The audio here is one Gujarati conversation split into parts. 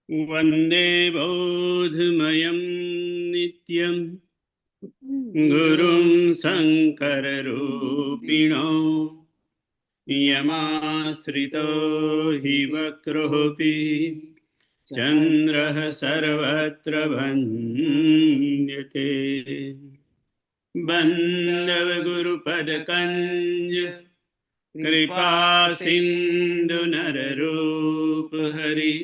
વંદે બોધમયં નિત્યં ગુરું શંકરરૂપિણો યમાશ્રિતો હિ વક્રોપી ચંદ્રઃ સર્વત્ર વંદ્યતે. બંદવ ગુરુપદકંજ કૃપા સિંધુ નરરૂપ હરિ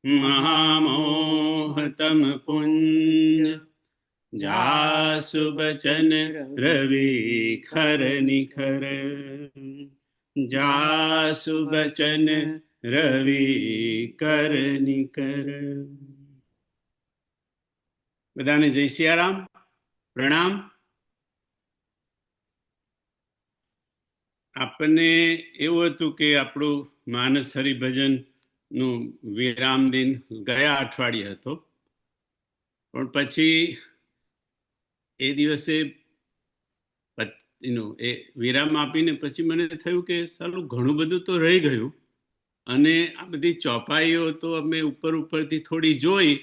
મહામોહતમ પુંજ જાસુ બચન રવિ ખર નિખર. જાસુ બચન રવિ કર નિકર. બધાને જય સિયારામ, પ્રણામ. આપણને એવું હતું કે આપણું માનસ હરિભજન નું વિરામ દિન ગયા અઠવાડિયે હતો, પણ પછી એ દિવસે એ વિરામ આપીને પછી મને થયું કે સાલું ઘણું બધું તો રહી ગયું, અને આ બધી ચોપાઈઓ તો અમે ઉપરથી થોડી જોઈ,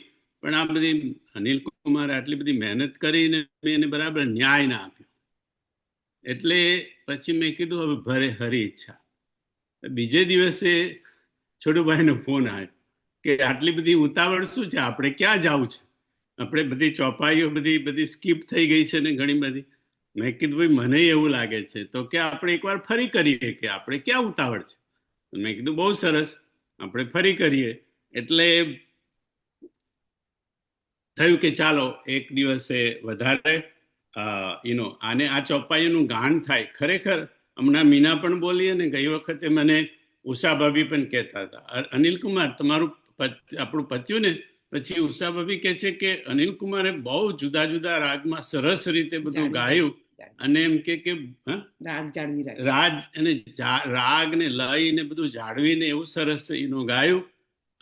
પણ આ બધી અનિલ કુમાર આટલી બધી મહેનત કરીને એને બરાબર ન્યાય ના આપ્યો. એટલે પછી મેં કીધું હવે ભરે હરી ઈચ્છા. બીજે દિવસે છોટુભાઈનો ફોન આવ્યો કે આટલી બધી ઉતાવળ શું છે, આપણે ક્યાં જવું છે, આપણે બધી ચોપાઈઓ બધી સ્કીપ થઈ ગઈ છે ને ઘણી બધી. મેં કીધું ભાઈ મને એવું લાગે છે તો કે આપણે એકવાર ફરી કરીએ, કે આપણે ક્યાં ઉતાવળ છે. મેં કીધું બહુ સરસ, આપણે ફરી કરીએ. એટલે થયું કે ચાલો એક દિવસે વધારે આને આ ચોપાઈઓનું ગાન થાય. ખરેખર હમણાં મીના પણ બોલી અને ગઈ વખતે મને ઉષા ભાભી પણ કહેતા હતા, અનિલ કુમાર તમારું આપણું પત્યું ને. પછી ઉષા ભાભી કહે છે કે અનિલ કુમારે બહુ જુદા જુદા રાગમાં સરસ રીતે બધું ગાયું, અને એમ કે રાગ અને રાગ ને લય ને બધું જાળવીને એવું સરસ ગાયું.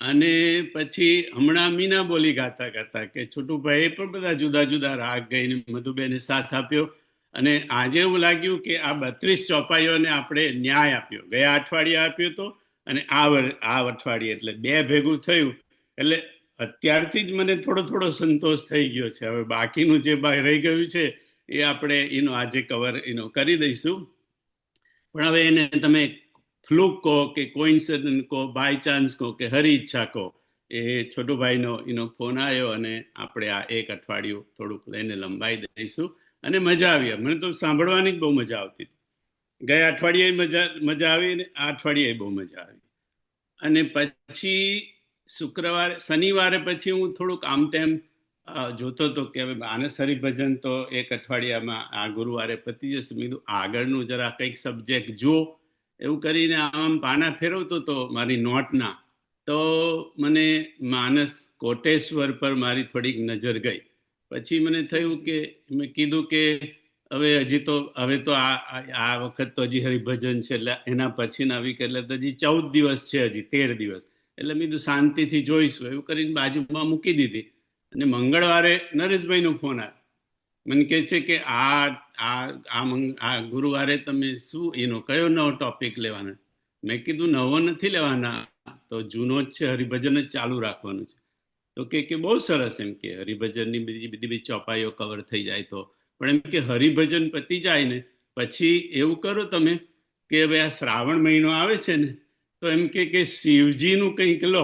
અને પછી હમણાં મીના બોલી ગાતા ગાતા કે છોટુભાઈ પણ બધા જુદા જુદા રાગ ગઈને મધુબેને સાથ આપ્યો. અને આજે એવું લાગ્યું કે આ 32 ચોપાઈઓને આપણે ન્યાય આપ્યો. ગયા અઠવાડિયે આપ્યો હતો અને આ અઠવાડિયે, એટલે બે ભેગું થયું. એટલે અત્યારથી જ મને થોડો સંતોષ થઈ ગયો છે. હવે બાકીનું જે રહી ગયું છે એ આપણે આજે કવર કરી દઈશું. પણ હવે એને તમે ફ્લુક કહો કે કોઇન્સિડન્સ કહો, બાય ચાન્સ કહો કે હરી ઈચ્છા કહો, એ છોટુભાઈનો ફોન આવ્યો અને આપણે આ એક અઠવાડિયું થોડુંક લઈને લંબાઈ દઈશું. અને મજા આવી. મને તો સાંભળવાની જ બહુ મજા આવતી. ગયા અઠવાડિયે મજા આવી અને આ અઠવાડિયે બહુ મજા આવી. અને પછી શનિવારે પછી હું થોડુંક આમ તેમ જોતો હતો કે હવે માનસ હરિભજન તો એક અઠવાડિયામાં આ ગુરુવારે પતી જશે. મેં કીધું આગળનું જરા કંઈક સબ્જેક્ટ જુઓ. એવું કરીને આમ પાના ફેરવતો હતો મારી નોટના, તો મને માનસ કોટેશ્વર પર મારી થોડીક નજર ગઈ. પછી મને થયું કે મેં કીધું કે હવે આ વખત તો હજી હરિભજન છે, એટલે એના પછીના વીક એટલે તો હજી 14 દિવસ છે, હજી 13 દિવસ. એટલે મેં કીધું શાંતિથી જોઈશું. એવું કરીને બાજુમાં મૂકી દીધી. અને મંગળવારે નરેશભાઈનો ફોન આવ્યો. મને કહે છે કે આ ગુરુવારે તમે શું કયો નવો ટોપિક લેવાના? મેં કીધું નવો નથી લેવાના, તો જૂનો જ છે, હરિભજન જ ચાલુ રાખવાનું છે. તો કે બહુ સરસ, એમ કે હરિભજનની બધી ચોપાઈઓ કવર થઈ જાય તો. પણ એમ કે હરિભજન પતી જાય ને પછી એવું કરો તમે કે હવે આ શ્રાવણ મહિનો આવે છે ને, તો એમ કે શિવજીનું કંઈક લો.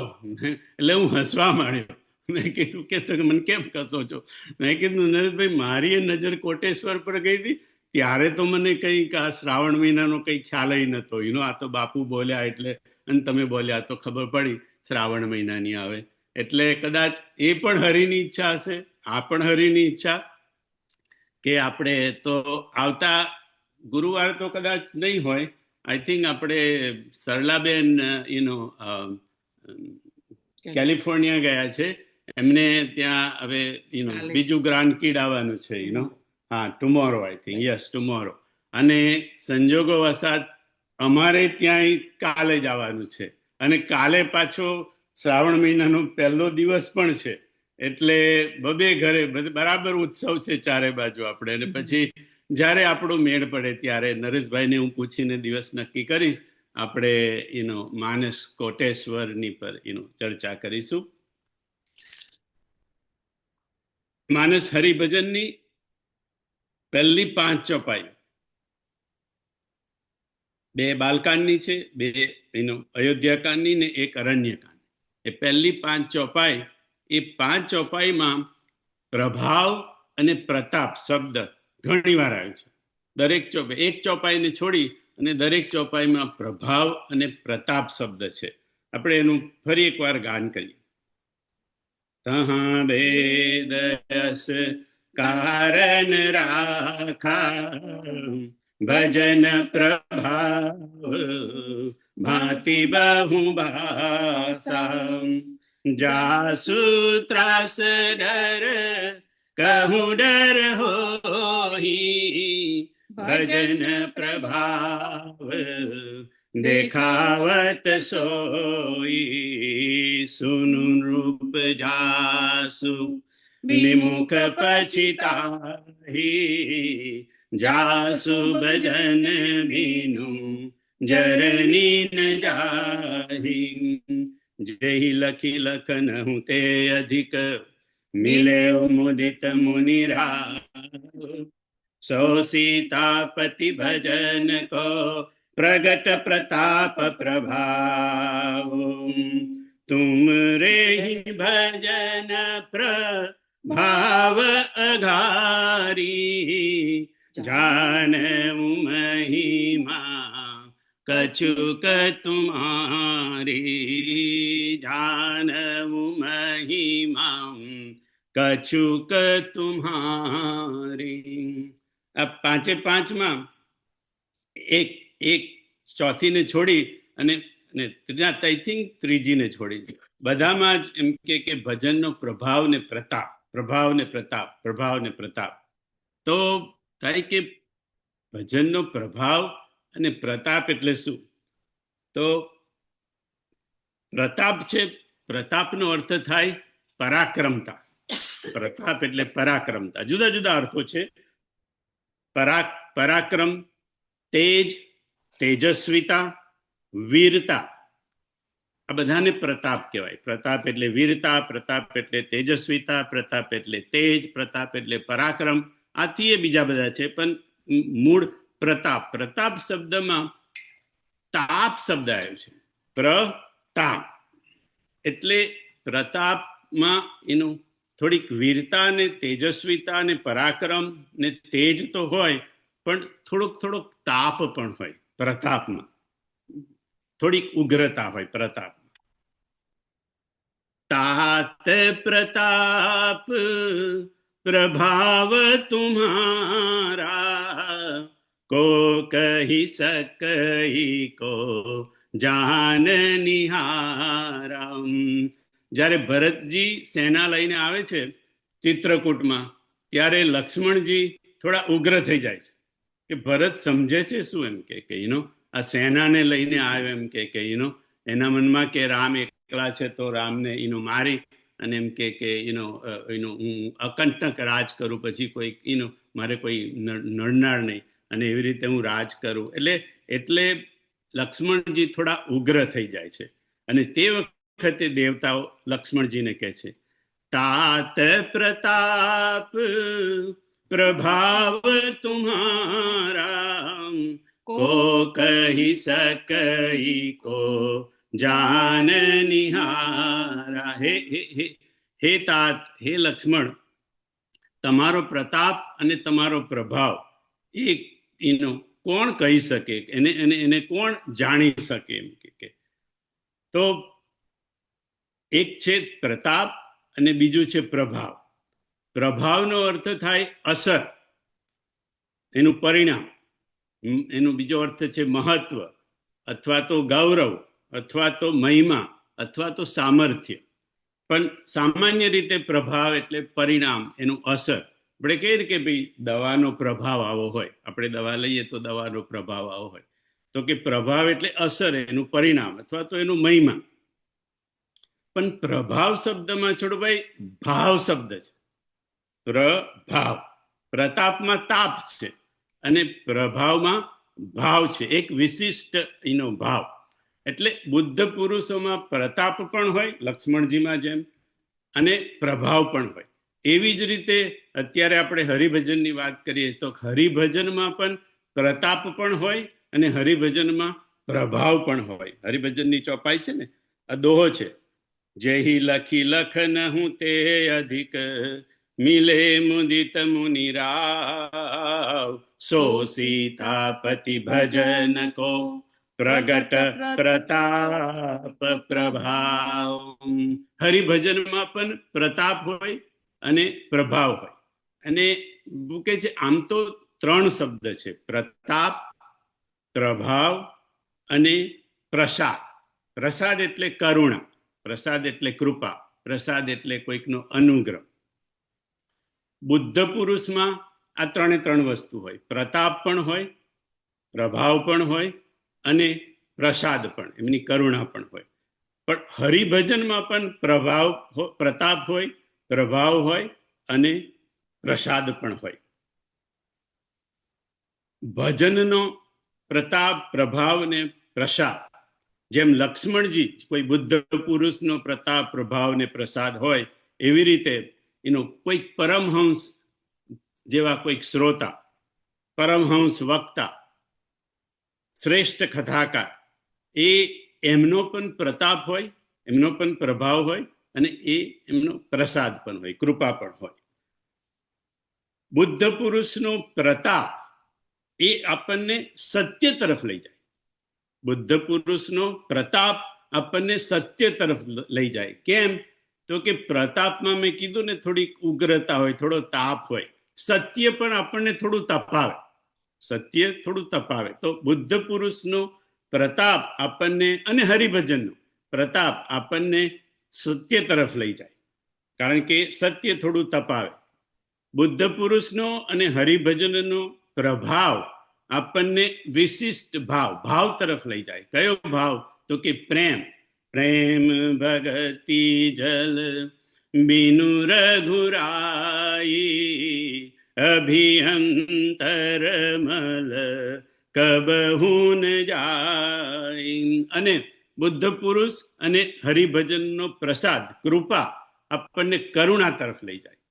એટલે હું હસવા માંડ્યો. મેં કીધું કે તમે મને કેમ કસો છો? મેં કીધું નરેશભાઈ મારી એ નજર કોટેશ્વર પર ગઈ હતી, ત્યારે તો મને કંઈક આ શ્રાવણ મહિનાનો કંઈ ખ્યાલ નહોતો. આ તો બાપુ બોલ્યા એટલે, અને તમે બોલ્યા તો ખબર પડી શ્રાવણ મહિનાની આવે. એટલે કદાચ એ પણ હરિની ઈચ્છા હશે, આ પણ હરિની ઈચ્છા કે આપણે તો આવતા ગુરુવાર તો કદાચ નહીં હોય. આઈ થિંક આપણે સરલાબેન કેલિફોર્નિયા ગયા છે, એમને ત્યાં હવે બીજું ગ્રાન્ડ કિડ આવવાનું છે. હા, tomorrow, I think, yes tomorrow. અને સંજોગો વસાત અમારે ત્યાં કાલે જ આવવાનું છે, અને કાલે પાછો શ્રાવણ મહિનાનો પહેલો દિવસ પણ છે. એટલે બબે ઘરે બરાબર ઉત્સવ છે ચારે બાજુ આપણે. અને પછી જ્યારે આપણો મેળ પડે ત્યારે નરેશભાઈને હું પૂછીને દિવસ નક્કી કરીશ. આપણે માનસ કોટેશ્વરની પર ચર્ચા કરીશું. માનસ હરિભજનની પહેલી 5 ચોપાઈ 2 બાલકાંડની છે, 2 અયોધ્યાકાંડની ને 1 અરણ્યકાંડ. એ પહેલી 5 ચોપાઈ, એ 5 ચોપાઈમાં પ્રભાવ અને પ્રતાપ શબ્દ ઘણી વાર આવે છે. દરેક ચોપાઈ, એક ચોપાઈને છોડી અને દરેક ચોપાઈમાં પ્રભાવ અને પ્રતાપ શબ્દ છે. આપણે એનું ફરી એકવાર ગાન કરીએ. તહાં વેદ યસ કારણ રાખા, ભજન પ્રભાવ ભાતિ બહુ ભાષા, જાસુ ત્રાસ ડર કહું ડર હોહી, ભજન પ્રભાવ દેખાવત સોઈ, સુનું રૂપ જાસુ વિમુખ પછિતાહી, જાસુ ભજન બીનું જરની ન જાહી, જેહી લખી લખન હું તે અધિક, મિલે મુદિત મુનિરા, સો સીતાપતિ ભજન કો प्रगट प्रताप प्रभाव, तुम रे ही भजन प्रभाव अघारी, जानू महिमा कछुक तुम्हारी, जानू महिमा कछुक तुम्हारी. આ 5 5માં એક ચોથીને છોડી અને આઈ થિંક ત્રીજીને છોડી, બધામાં જ એમ કે ભજનનો પ્રભાવ ને પ્રતાપ, પ્રભાવ ને પ્રતાપ, પ્રભાવ ને પ્રતાપ. તો થાય કે ભજનનો પ્રભાવ અને પ્રતાપ એટલે શું? તો પ્રતાપ છે, પ્રતાપનો અર્થ થાય પરાક્રમતા. પ્રતાપ એટલે પરાક્રમતા. જુદા જુદા અર્થો છે. પરાક્રમ, તેજ, તેજસ્વીતા, વીરતા, આ બધાને પ્રતાપ કહેવાય. પ્રતાપ એટલે વીરતા, પ્રતાપ એટલે તેજસ્વીતા, પ્રતાપ એટલે તેજ, પ્રતાપ એટલે પરાક્રમ. આથી એ બીજા બધા છે, પણ મૂળ પ્રતાપ. પ્રતાપ શબ્દમાં તાપ શબ્દ આવ્યો છે. પ્રતાપ એટલે પ્રતાપમાં થોડીક વીરતા ને તેજસ્વીતા ને પરાક્રમ ને તેજ તો હોય, પણ થોડોક તાપ પણ હોય પ્રતાપમાં, થોડીક ઉગ્રતા હોય પ્રતાપમાં. तात प्रताप प्रभाव तुम्हारा, को कही सकई को जान निहारा. જ્યારે ભરતજી સેના લઈને આવે છે ચિત્રકૂટમાં, ત્યારે લક્ષ્મણજી થોડા ઉગ્ર થઈ જાય છે કે ભરત સમજે છે શું, એમ કે આ સેનાને લઈને આવ્યો, એમ કે એના મનમાં કે રામ એકલા છે તો રામને મારી અને એમ કે હું અકંટક રાજ કરું, પછી કોઈ મારે કોઈ નડનાર નહીં, અને એવી રીતે હું રાજ કરું. એટલે લક્ષ્મણજી થોડા ઉગ્ર થઈ જાય છે. અને તે વખતે દેવતાઓ લક્ષ્મણજીને કહે છે, तात प्रताप प्रभाव तुम्हारा, को कही सकई को जान निहारा. હે तात, હે લક્ષ્મણ, તમારો પ્રતાપ અને તમારો પ્રભાવ એ કોણ કહી શકે, એને કોણ જાણી શકે? એમ કે તો એક છે પ્રતાપ અને બીજું છે પ્રભાવ. પ્રભાવનો અર્થ થાય અસર, એનું પરિણામ. એનો બીજો અર્થ છે મહત્વ, અથવા તો ગૌરવ, અથવા તો મહિમા, અથવા તો સામર્થ્ય. પણ સામાન્ય રીતે પ્રભાવ એટલે પરિણામ, એનું અસર. આપણે કહીએ કે ભાઈ દવાનો પ્રભાવ આવો હોય, આપણે દવા લઈએ તો દવાનો પ્રભાવ આવો હોય, તો કે પ્રભાવ એટલે અસર, એનું પરિણામ, અથવા તો એનું મહિમા. પણ પ્રભાવ શબ્દમાં છોડભાઈ ભાવ શબ્દ છે. પ્રભાવ, પ્રતાપમાં તાપ છે અને પ્રભાવમાં ભાવ છે, એક વિશિષ્ટ ભાવ. એટલે બુદ્ધ પુરુષોમાં પ્રતાપ પણ હોય, લક્ષ્મણજીમાં જેમ, અને પ્રભાવ પણ હોય. એવી જ રીતે અત્યારે આપણે હરિભજનની વાત કરીએ તો હરિભજનમાં પણ પ્રતાપ પણ હોય અને હરિભજનમાં પ્રભાવ પણ હોય. હરિભજનની ચોપાઈ છે ને, આ દોહો છે, જેહી લખી લખન હું તે અધિક, મિલે મુદિત મુનિ રાવ, સો સીતાપતિ ભજન કો પ્રગટ પ્રતાપ પ્રભાવ. હરિભજનમાં પણ પ્રતાપ હોય અને પ્રભાવ હોય. અને કે છે આમ તો 3 શબ્દ છે, પ્રતાપ, પ્રભાવ અને પ્રસાદ. પ્રસાદ એટલે કરુણા, પ્રસાદ એટલે કૃપા, પ્રસાદ એટલે કોઈકનો અનુગ્રહ. બુદ્ધ પુરુષમાં આ 3 વસ્તુ હોય, પ્રતાપ પણ હોય, પ્રભાવ પણ હોય અને પ્રસાદ પણ, એમની કરુણા પણ હોય. પણ હરિભજનમાં પણ પ્રતાપ હોય, પ્રભાવ હોય અને પ્રસાદ પણ હોય. ભજનનો પ્રતાપ, પ્રભાવ ને પ્રસાદ, જેમ લક્ષ્મણજી કોઈ બુદ્ધ પુરુષનો પ્રતાપ, પ્રભાવ ને પ્રસાદ હોય, એવી રીતે કોઈક પરમહંસ જેવા કોઈક શ્રોતા, પરમહંસ વક્તા, શ્રેષ્ઠ કથાકાર, એમનો પણ પ્રતાપ હોય, એમનો પણ પ્રભાવ હોય અને એમનો પ્રસાદ પણ હોય, કૃપા પણ હોય. બુદ્ધ પુરુષનો પ્રતાપ એ આપણને સત્ય તરફ લઈ જાય. બુદ્ધ પુરુષનો પ્રતાપ આપણને સત્ય તરફ લઈ જાય. કેમ? તો કે પ્રતાપમાં મેં કીધું ને, થોડીક ઉગ્રતા હોય, થોડો તાપ હોય. સત્ય પણ આપણને થોડું તપાવે, સત્ય થોડું તપાવે. તો બુદ્ધ પુરુષનો પ્રતાપ આપણને, અને હરિભજનનો પ્રતાપ આપણને સત્ય તરફ લઈ જાય, કારણ કે સત્ય થોડું તપાવે. બુદ્ધ પુરુષનો અને હરિભજનનો પ્રભાવ આપણને વિશિષ્ટ ભાવ તરફ લઈ જાય. કયો ભાવ? તો કે પ્રેમ. પ્રેમ ભગતિ જલ બિનુ રઘુરાઈ, અભિયંતર મલ કબહુ ન જાય. અને બુદ્ધ પુરુષ અને હરિભજનનો પ્રસાદ, કૃપા, આપણને કરુણા તરફ લઈ જાય.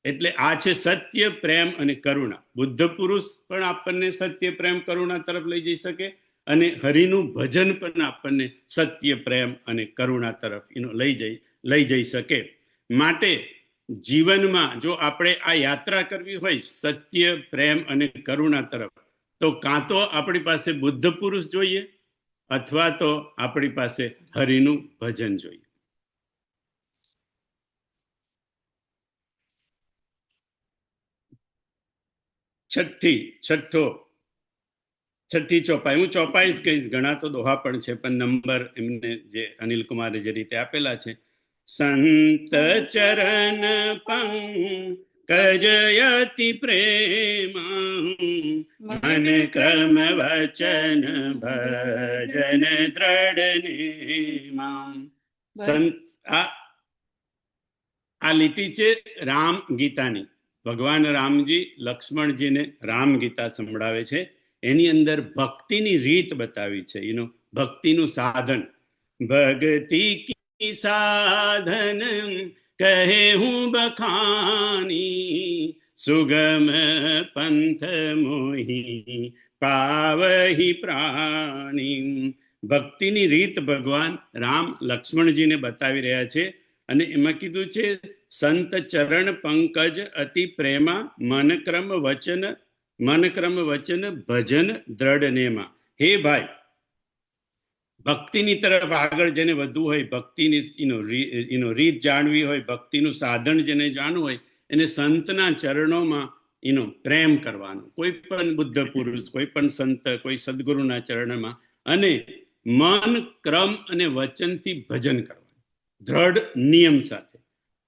એટલે આ છે સત્ય, પ્રેમ અને કરુણા. બુદ્ધ પુરુષ પણ આપણને સત્ય, પ્રેમ, કરુણા તરફ લઈ જઈ શકે, અને હરિનું ભજન પણ આપણને સત્ય, પ્રેમ અને કરુણા તરફ લઈ જઈ શકે. માટે જીવનમાં જો આપણે આ યાત્રા કરવી હોય સત્ય, પ્રેમ અને કરુણા તરફ, તો કાં તો આપણી પાસે બુદ્ધ પુરુષ જોઈએ અથવા તો આપણી પાસે હરિનું ભજન જોઈએ. છઠ્ઠી ચોપાઈ, હું ચોપાઈ જ કહીશ, ઘણા તો દોહા પણ છે, પણ નંબર એમને જે અનિલ કુમારે જે રીતે આપેલા છે. સંત ચરણ પંકજયતિ પ્રેમ, મન ક્રમ વચન ભજન દ્રઢ નેમ. સંત, આ લીટી છે રામ ગીતાની. ભગવાન રામજી લક્ષ્મણજીને રામ ગીતા સંભળાવે છે. એની અંદર ભક્તિની રીત બતાવી છે, ભક્તિનું સાધન. ભક્તિ કી સાધન કહે હું બખાની, સુગમ પંથ મોહી પાવહી પ્રાણી. ભક્તિની રીત ભગવાન રામ લક્ષ્મણજીને બતાવી રહ્યા છે. અને એમાં કીધું છે, સંત ચરણ પંકજ અતિ પ્રેમા, મન ક્રમ વચન ભજન દ્રઢ નેમા. હે ભાઈ, ભક્તિની તરફ આગળ જેને વધવું હોય, ભક્તિની રીત જાણવી હોય, ભક્તિનું સાધન જેને જાણવું હોય, એને સંતના ચરણોમાં પ્રેમ કરવાનો. કોઈ પણ બુદ્ધ પુરુષ, કોઈ પણ સંત, કોઈ સદગુરુના ચરણમાં, અને મન, ક્રમ અને વચનથી ભજન કરવાનું, દ્રઢ નિયમ સાથે.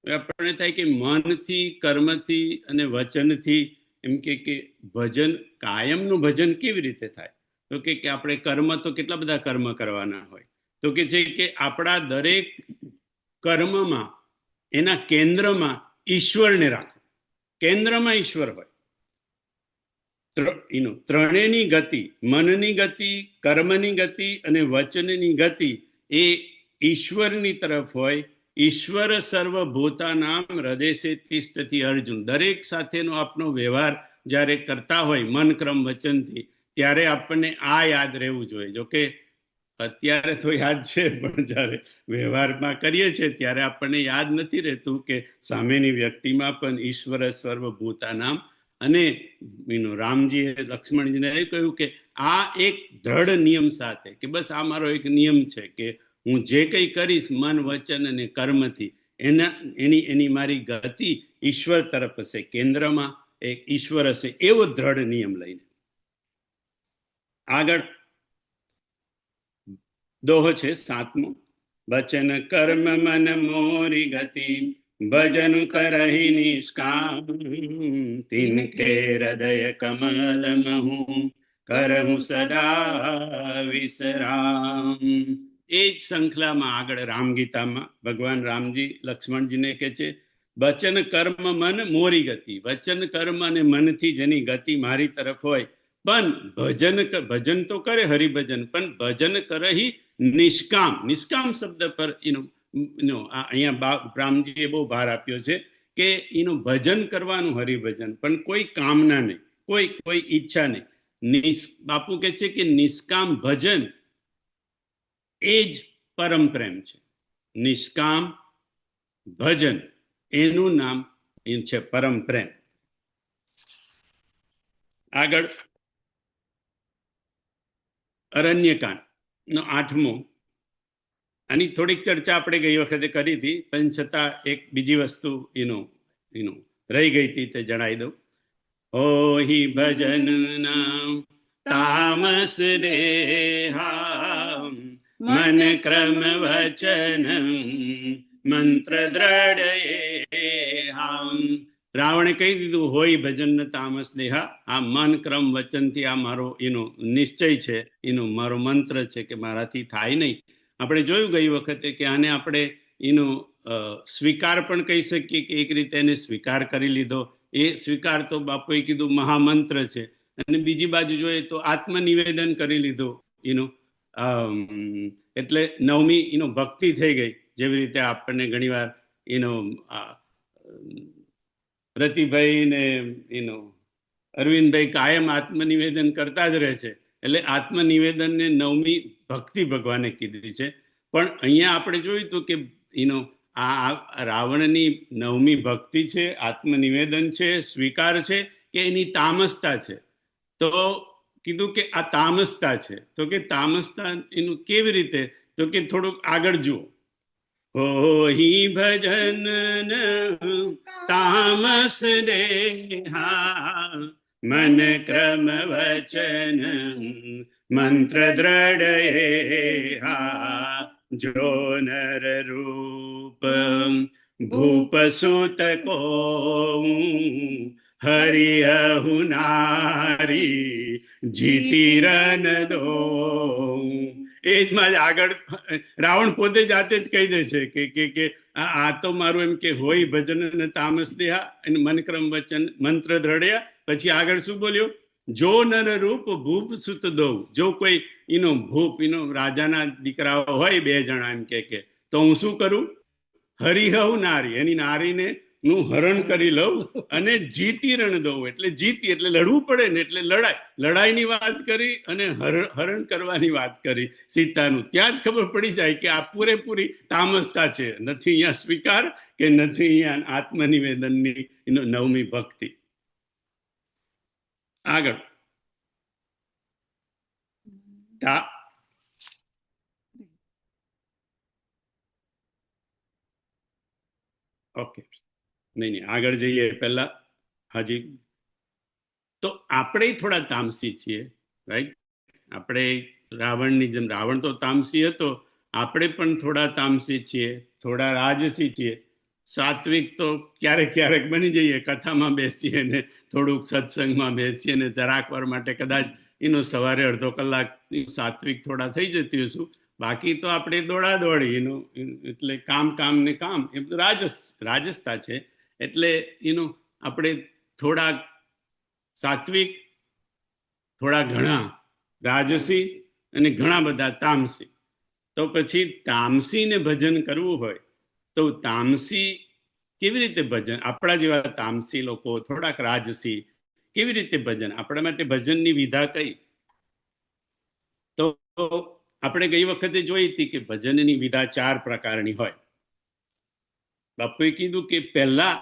આપણને થાય કે મનથી, કર્મથી અને વચનથી, એમ કે ભજન, કાયમનું ભજન કેવી રીતે થાય? તો કે આપણે કર્મ તો કેટલા બધા કર્મ કરવાના હોય. તો કે છે કે આપણા દરેક કર્મમાં, એના કેન્દ્રમાં ઈશ્વરને રાખો. કેન્દ્રમાં ઈશ્વર હોય. ત્રણેયની ગતિ, મનની ગતિ, કર્મની ગતિ અને વચનની ગતિ એ ઈશ્વરની તરફ હોય. ઈશ્વર સર્વભૂતાનામ હૃદયસે તિષ્ઠતિ અર્જુન. દરેક સાથેનો આપનો વ્યવહાર જ્યારે કરતા હોય મન ક્રમ વચનથી, ત્યારે આપણને આ યાદ રહેવું જોઈએ. જોકે અત્યારે તો યાદ છે, પણ જ્યારે વ્યવહારમાં કરીએ છીએ ત્યારે આપણને યાદ નથી રહેતું કે સામેની વ્યક્તિમાં પણ ઈશ્વર સર્વભૂતાનામ. અને રામજીએ લક્ષ્મણજીને એ કહ્યું કે આ એક દ્રઢ નિયમ સાથે, કે બસ આ મારો એક નિયમ છે કે હું જે કંઈ કરીશ મન વચન અને કર્મથી, એની મારી ગતિ ઈશ્વર તરફ હશે, કેન્દ્રમાં એક ઈશ્વર હશે, એવો દ્રઢ નિયમ લઈને આગળ દોહો છે 7મો. વચન કર્મ મન મોરી ગતિ, ભજન કરહી નિષ્કામ, તિનકે હૃદય કમલ મહું, કરહું સદા વિસરામ. એ જ શૃંખલામાં આગળ રામગીતામાં ભગવાન રામજી લક્ષ્મણજીને કહે છે, વચન કર્મ મન મોરી ગતિ. વચન કર્મ અને મનથી જેની ગતિ મારી તરફ હોય, પણ ભજન તો કરે હરિભજન, પણ ભજન કરહી નિષ્કામ. નિષ્કામ શબ્દ પર અહીંયા રામજીએ બહુ ભાર આપ્યો છે કે એનું ભજન કરવાનું હરિભજન, પણ કોઈ કામના નહીં, કોઈ ઈચ્છા નહીં. બાપુ કહે છે કે નિષ્કામ ભજન એ જ પરમ પ્રેમ છે. નિષ્કામ ભજન એનું નામ એ છે પરમ પ્રેમ. આગળ અરણ્યકાંડ નો 8મો. આની થોડીક ચર્ચા આપણે ગઈ વખતે કરી હતી, પણ છતાં એક બીજી વસ્તુ રહી ગઈ હતી તે જણાવી દઉં. હોહિ ભજન નામ તામસ દેહા, મન ક્રમ વચન મંત્ર દ્રઢ. રાવણે કહી દીધું હોય ભજન તામસ દેહા, આ મન ક્રમ વચનથી આ મારો નિશ્ચય છે, મારો મંત્ર છે કે મારાથી થાય નહીં. આપણે જોયું ગઈ વખતે કે આને આપણે સ્વીકાર પણ કહી શકીએ કે એક રીતે એને સ્વીકાર કરી લીધો. એ સ્વીકાર તો બાપુએ કીધું મહામંત્ર છે. અને બીજી બાજુ જોઈએ તો આત્મનિવેદન કરી લીધું એટલે 9મી ભક્તિ થઈ ગઈ. જેવી રીતે આપણને ઘણીવાર રતિભાઈ ને અરવિંદભાઈ કાયમ આત્મનિવેદન કરતા જ રહે છે, એટલે આત્મનિવેદનને 9મી ભક્તિ ભગવાને કીધી છે. પણ અહીંયા આપણે જોયું હતું કે આ રાવણની 9મી ભક્તિ છે, આત્મનિવેદન છે, સ્વીકાર છે કે એની તામસતા છે. તો કીધું કે આ તામસતા છે. તો કે તામસતા કેવી રીતે? તો કે થોડુંક આગળ જુઓ. હોહિ ભજન તામસ દેહા, મન ક્રમ વચન મંત્ર દ્રઢ. જો નર રૂપ ભૂપ સુત કો, હરિહુ નારી જીતી રન દો. એ જ માં આગળ રાવણ પોતે જાતે જ કહી દે છે કે આ તો મારું એમ કે હોય ભજન અને તામસ દેહા અને મનક્રમ વચન મંત્ર દ્રઢ્યા. પછી આગળ શું બોલ્યો? જો નર રૂપ ભૂપ સુત દો. જો કોઈ ભૂપ રાજાના દીકરાઓ હોય 2 જણા, એમ કે તો હું શું કરું? હરિહવ નારી, એની નારીને નું હરણ કરી લઉં અને જીતી રણ દઉં. એટલે જીતી એટલે લડવું પડે ને, એટલે લડાઈની વાત કરી અને હરણ કરવાની વાત કરી સીતાનું. ત્યાં જ ખબર પડી જાય કે આ પૂરેપૂરી તામસતા છે. નથી અહીંયા સ્વીકાર કે નથી અહીંયા આત્મનિવેદનની 9મી ભક્તિ. આગળ ઓકે, નહીં આગળ જઈએ પહેલા. હાજી, તો આપણે થોડા તામસી છીએ, રાઈટ? આપણે રાવણની જેમ, રાવણ તો તામસી હતો, આપણે પણ થોડા તામસી છીએ, થોડા રાજસી છીએ. સાત્વિક તો ક્યારેક બની જઈએ, કથામાં બેસીએ ને થોડુંક સત્સંગમાં બેસીએ ને જરાક વાર માટે કદાચ સવારે અડધો કલાક સાત્વિક થોડા થઈ જતી હશું. બાકી તો આપણે દોડી એટલે કામ ને કામ, એ બધું રાજસતા છે. એટલે આપણે થોડાક સાત્વિક થોડા ઘણા રાજસી અને ઘણા બધા તામસી. તો પછી તામસીને ભજન કરવું હોય તો તામસી કેવી રીતે ભજન, આપણા જેવા તામસી લોકો થોડાક રાજસી કેવી રીતે ભજન, આપણા માટે ભજનની વિધા કઈ? તો આપણે ગઈ વખતે જોઈ હતી કે ભજનની વિધા 4 પ્રકારની હોય. બાપુએ કીધું કે પહેલા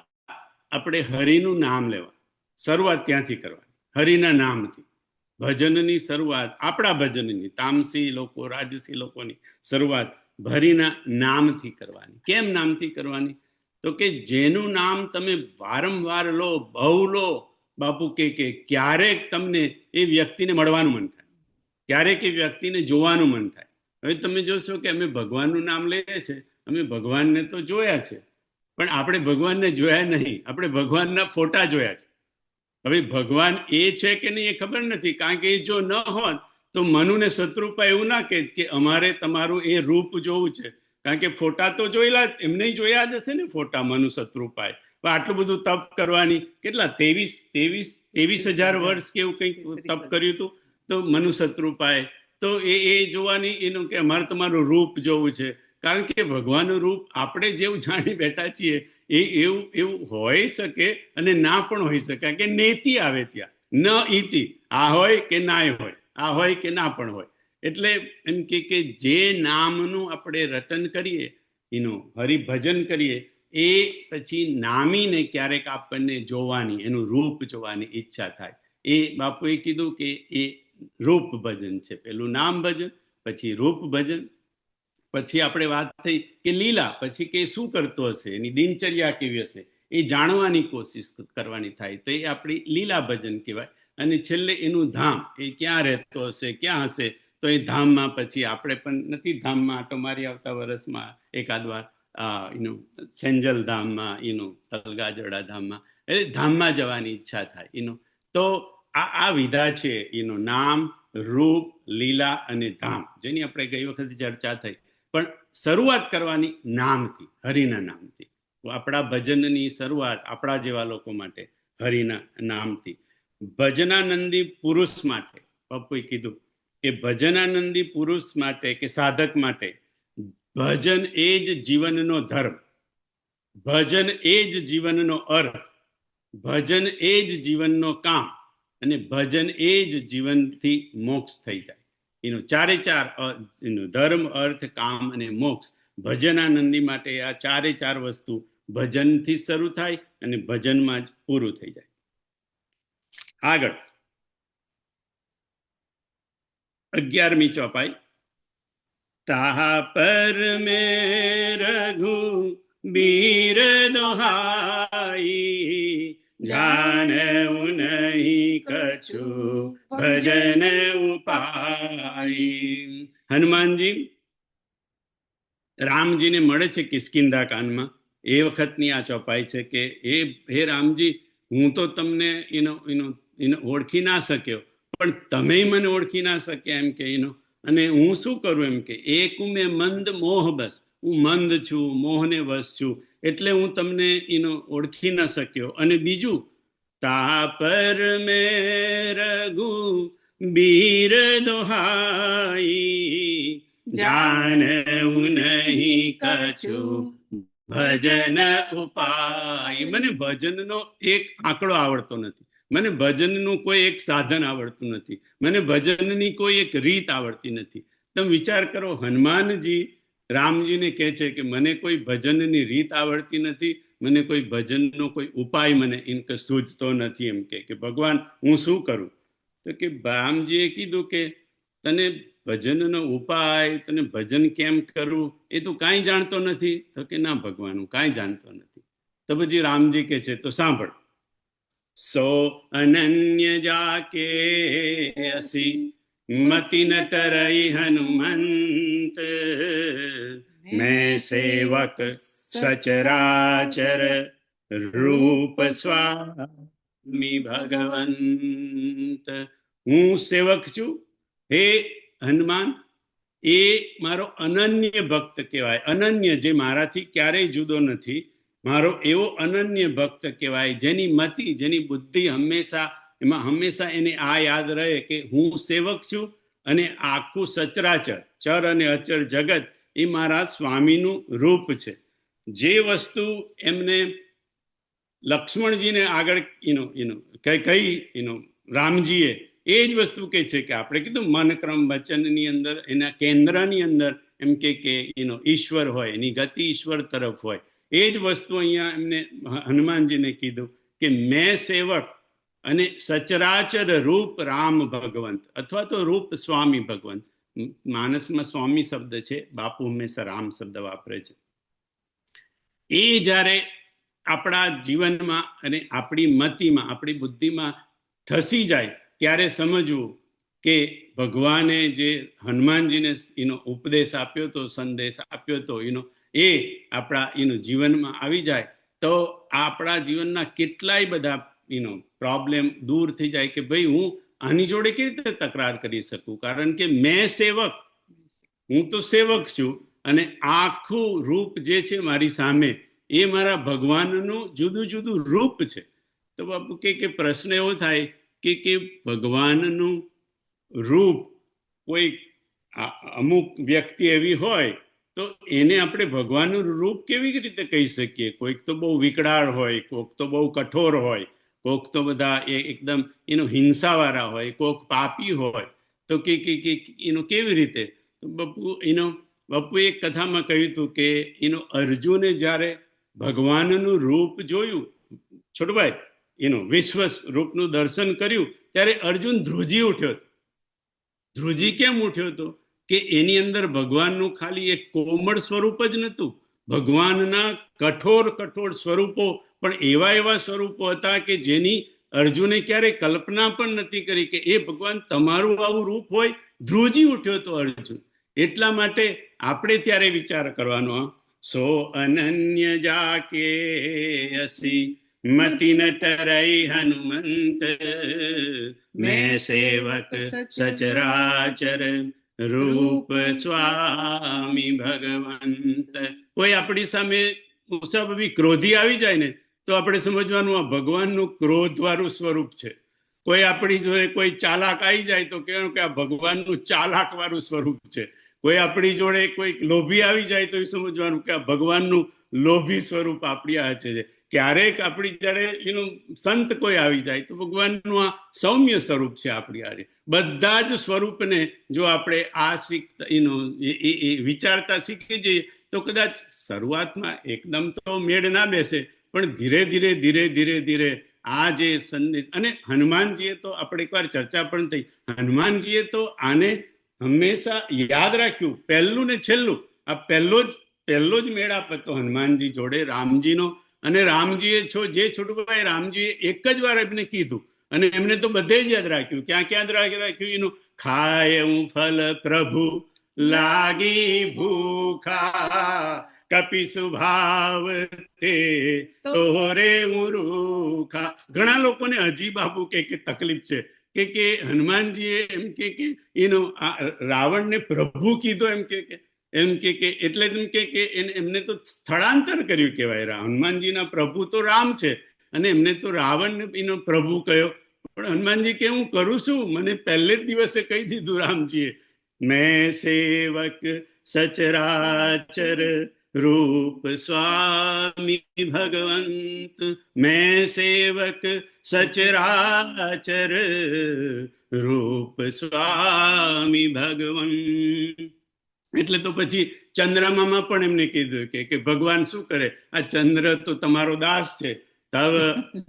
આપણે હરિનું નામ લેવા, શરૂઆત ત્યાંથી કરવાની, હરિના નામથી. ભજનની શરૂઆત, આપણા ભજનની, તામસી લોકો રાજસી લોકોની શરૂઆત હરિના નામથી કરવાની. કેમ નામથી કરવાની? તો કે જેનું નામ તમે વારંવાર લો, બહુ લો, બાપુ કે ક્યારેક તમને એ વ્યક્તિને મળવાનું મન થાય, ક્યારેક એ વ્યક્તિને જોવાનું મન થાય. હવે તમે જોશો કે અમે ભગવાનનું નામ લઈએ છીએ, અમે ભગવાનને તો જોયા છે, પણ આપણે ભગવાનને જોયા નહીં, આપણે ભગવાનના ફોટા જોયા છે. હવે ભગવાન એ છે કે નહીં એ ખબર નથી, કારણ કે એ જો ન હોત તો મનુને શત્રુપા એવું ના કહે કે અમારે તમારું એ રૂપ જોવું છે, કારણ કે ફોટા તો જોયેલા, એમને જોયા જ હશે ને ફોટા મનુ શત્રુપાએ. આટલું બધું તપ કરવાની, કેટલા 23,000 વર્ષ કે એવું કંઈક તપ કર્યું હતું તો મનુ શત્રુપાએ. તો એ જોવાની, એનું કે અમારે તમારું રૂપ જોવું છે, કારણ કે ભગવાનનું રૂપ આપણે જેવું જાણી બેઠા છીએ એ એવું હોઈ શકે અને ના પણ હોઈ શકે, કારણ કે નેતિ આવે ત્યાં, ન ઈતિ, આ હોય કે ના હોય, આ હોય કે ના પણ હોય. એટલે એમ કે જે નામનું આપણે રટન કરીએ, એનું હરિભજન કરીએ, એ પછી નામીને ક્યારેક આપણને જોવાની, એનું રૂપ જોવાની ઈચ્છા થાય. એ બાપુએ કીધું કે એ રૂપ ભજન છે. પેલું નામ ભજન, પછી રૂપ ભજન, પછી આપણે વાત થઈ કે લીલા, પછી કે શું કરતો હશે, એની દિનચર્યા કેવી હશે એ જાણવાની કોશિશ કરવાની થાય, તો એ આપણી લીલા ભજન કહેવાય. અને છેલ્લે એનું ધામ, એ ક્યાં રહેતો હશે, ક્યાં હશે, તો એ ધામમાં પછી આપણે પણ નથી ધામમાં આટો મારી આવતા વર્ષમાં એકાદ વાર એનું સેંજલ ધામમાં, એનું તલગાજડા ધામમાં, એ ધામમાં જવાની ઈચ્છા થાય એનું. તો આ વિધા છે એનું નામ, રૂપ, લીલા અને ધામ, જેની આપણે ગઈ વખતે ચર્ચા થઈ. પણ શરૂઆત કરવાની નામથી, હરિના નામથી. આપણા ભજનની શરૂઆત આપણા જેવા લોકો માટે હરિના નામથી. ભજનાનંદી પુરુષ માટે પપ્પુએ કીધું કે ભજનાનંદી પુરુષ માટે કે સાધક માટે ભજન એ જ જીવનનો ધર્મ, ભજન એ જ જીવનનો અર્થ, ભજન એ જ જીવનનો કામ, અને ભજન એ જ જીવનથી મોક્ષ થઈ જાય. એનો 4 એનું ધર્મ, અર્થ, કામ અને મોક્ષ. ભજનાનંદી માટે આ 4 વસ્તુ ભજનથી શરૂ થાય અને ભજનમાં જ પૂરું થઈ જાય. આગળ 11મી ચોપાઈ. તાહા પર મે રઘુ બીર દોહાઈ, જાનવું નહીં કछु ભજન ઉપાય. હનુમાનજી રામજીને મળે છે કિષ્કિંધા કાંડમાં, એ વખતની આ ચોપાઈ છે કે હે રામજી, હું તો તમને એનો ઓળખી ના શક્યો, પણ તમે મને ઓળખી ના શક્યા એમ કે એનો, અને હું શું કરું એમ કે એક મેં મંદ મોહ, બસ હું મંદ છું, મોહને વશ છું, એટલે હું તમને એનો ઓળખી ના શક્યો. અને બીજું, તા પર મે રઘુ બીર દોહાઈ, જાણવું નહીં કછું ભજન ઉપાય. મને ભજનનો એક આંકડો આવડતો નથી, મને ભજનનું કોઈ એક સાધન આવડતું નથી, મને ભજનની કોઈ એક રીત આવડતી નથી. તમે વિચાર કરો, હનુમાનજી રામજીને કહે છે કે મને કોઈ ભજનની રીત આવડતી નથી, મને કોઈ ભજનનો કોઈ ઉપાય મને એમ કે સૂઝતો નથી, એમ કે ભગવાન હું શું કરું? તો કે રામજીએ કીધું કે તને ભજનનો ઉપાય, તને ભજન કેમ કરવું એ તું કાંઈ જાણતો નથી? તો કે ના ભગવાન, હું કાંઈ જાણતો નથી. તો પછી રામજી કે છે તો સાંભળ. સો અનન્ય જાકે અસી મતિ ન ટરઈ હનુમંત, મેં સેવક સચરાચર રૂપ સ્વામી ભગવંત. હું સેવક છું હે હનુમાન, એ મારો અનન્ય ભક્ત કહેવાય. અનન્ય, જે મારાથી ક્યારેય જુદો નથી, મારો એવો અનન્ય ભક્ત કહેવાય, જેની મતિ, જેની બુદ્ધિ હંમેશા એમાં હંમેશા એને આ યાદ રહે કે હું સેવક છું અને આખું સચરાચર, ચર અને અચર જગત એ મારા સ્વામીનું રૂપ છે. જે વસ્તુ એમને લક્ષ્મણજીને આગળ કઈ રામજીએ એ જ વસ્તુ કે છે કે આપણે કીધું મન ક્રમ વચનની અંદર એના કેન્દ્રની અંદર એમ કે ઈશ્વર હોય, એની ગતિ ઈશ્વર તરફ હોય. એ જ વસ્તુ અહીંયા એમને હનુમાનજીને કીધું કે મેં સેવક અને સચરાચર રૂપ રામ ભગવંત, અથવા તો રૂપ સ્વામી ભગવંત. માનસમાં સ્વામી શબ્દ છે, બાપુ હંમેશા રામ શબ્દ વાપરે છે. એ જ્યારે આપણા જીવનમાં અને આપણી મતિમાં, આપણી બુદ્ધિમાં ઠસી જાય ત્યારે સમજવું કે ભગવાને જે હનુમાનજીને ઉપદેશ આપ્યો હતો, સંદેશ આપ્યો હતો, એ આપણા જીવનમાં આવી જાય તો આપણા જીવનના કેટલાય બધા પ્રોબ્લેમ દૂર થઈ જાય કે ભાઈ હું આની જોડે કેવી રીતે તકરાર કરી શકું, કારણ કે મેં સેવક, હું તો સેવક છું અને આખું રૂપ જે છે મારી સામે એ મારા ભગવાનનું જુદું જુદું રૂપ છે. તો બાપુ કે પ્રશ્ન એવો થાય કે ભગવાનનું રૂપ કોઈ અમુક વ્યક્તિ એવી હોય તો એને આપણે ભગવાનનું રૂપ કેવી રીતે કહી શકીએ? કોઈક તો બહુ વિકરાળ હોય, કોઈક તો બહુ કઠોર હોય, કોઈક તો બધા એકદમ હિંસાવાળા હોય, કોઈક પાપી હોય. તો કેવી રીતે? બાપુ એક કથામાં કહ્યું હતું કે અર્જુને જ્યારે ભગવાનનું રૂપ જોયું, છોટભાઈ વિશ્વ રૂપનું દર્શન કર્યું ત્યારે અર્જુન ધ્રુજી ઉઠ્યો. ધ્રુજી કેમ ઉઠ્યો હતો? કે એની અંદર ભગવાનનું ખાલી એક કોમળ સ્વરૂપ જ નહોતું, ભગવાનના કઠોર કઠોર સ્વરૂપો પણ એવા એવા સ્વરૂપો હતા કે જેની અર્જુને ક્યારેય કલ્પના પણ નથી કરી કે એ ભગવાન તમારું આવું રૂપ હોય. ધ્રુજી ઉઠ્યો હતો અર્જુન. એટલા માટે આપણે ત્યારે વિચાર કરવાનો, સો અનન્ય જાકે અસી મતિ ન ટરઈ હનુમંત, મેં સેવક સચરાચર રૂપ સ્વામી ભગવંત. કોઈ આપણી સામે મુસાફરી ક્રોધી આવી જાય ને તો આપણે સમજવાનું આ ભગવાનનું ક્રોધ વાળું સ્વરૂપ છે. કોઈ આપણી જોડે કોઈ ચાલાક આવી જાય તો કહેવાનું કે આ ભગવાનનું ચાલાક વાળું સ્વરૂપ છે. કોઈ આપણી જોડે કોઈ લોભી આવી જાય તો એ સમજવાનું કે આ ભગવાનનું લોભી સ્વરૂપ આપણી આ છે. ક્યારેક આપણી જયારે સંત કોઈ આવી જાય તો ભગવાનનું આ સૌમ્ય સ્વરૂપ છે આપણી આરે. બધા જ સ્વરૂપને જો આપણે આ વિચારતા શીખી જઈએ તો કદાચ શરૂઆતમાં એકદમ તો મેળ ના બેસે, પણ ધીરે ધીરે ધીરે ધીરે ધીરે આ જે સંદેશ, અને હનુમાનજીએ તો આપણે એકવાર ચર્ચા પણ થઈ, હનુમાનજીએ તો આને હંમેશા યાદ રાખ્યું. પહેલું ને છેલ્લું આ પહેલો જ મેળાપ હતો હનુમાનજી જોડે રામજીનો. અને રામજીએ જે છોટુભાઈ રામજીએ એક જ વાર એમને કીધું અને એમને તો બધે જ યાદ રાખ્યું. ક્યાં ક્યાં રાખ્યું? ખાય હું ફલ પ્રભુ લાગી ભૂખા, કપી સુભાવ તે તોરે રૂખા. ઘણા લોકોને હજી બાપુ કે તકલીફ છે કે હનુમાનજીએ એમ કે રાવણને પ્રભુ કીધો એમ કે એટલે એમને તો સ્થળાંતર કર્યું કહેવાય. હનુમાનજીના પ્રભુ તો રામ છે અને એમને તો રાવણને પ્રભુ કહ્યો. પણ હનુમાનજી કે હું કરું છું, મને પહેલે જ દિવસે કહી દીધું રામજીએ, મેં સેવક સચરાચર રૂપ સ્વામી ભગવંત, મેં સેવક સચરાચર રૂપ સ્વામી ભગવંત. એટલે તો પછી ચંદ્રમામાં પણ એમને કીધું કે ભગવાન શું કરે? આ ચંદ્ર તો તમારો દાસ છે. તવ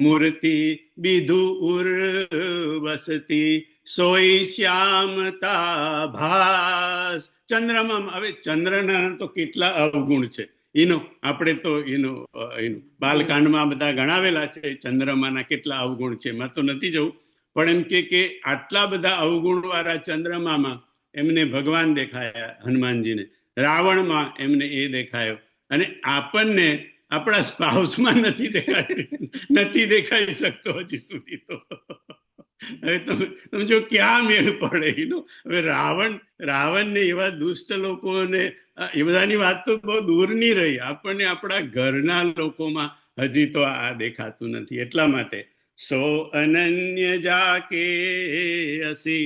મૂર્તિ બીધું ઉર વસતી, સોઈ શ્યામતા ભાસ. ચંદ્રમા, હવે ચંદ્રના તો કેટલા અવગુણ છે. આપણે તો બાલકાંડમાં બધા ગણાવેલા છે ચંદ્રમાના કેટલા અવગુણ છે. એમાં તો નથી જવું, પણ એમ કે આટલા બધા અવગુણ વાળા ચંદ્રમામાં એમને ભગવાન દેખાયા હનુમાનજીને, રાવણમાં એમને એ દેખાયો, અને આપણને આપણા સ્પાઉસમાં નથી દેખાઈ શકતો હજી સુધી. તો હવે તમે જો ક્યાં મેળ પડે. હવે રાવણને એવા દુષ્ટ લોકોને એ બધાની વાત તો બહુ દૂરની રહી, આપણને આપણા ઘરના લોકોમાં હજી તો આ દેખાતું નથી. એટલા માટે सो अनन्य जाके असी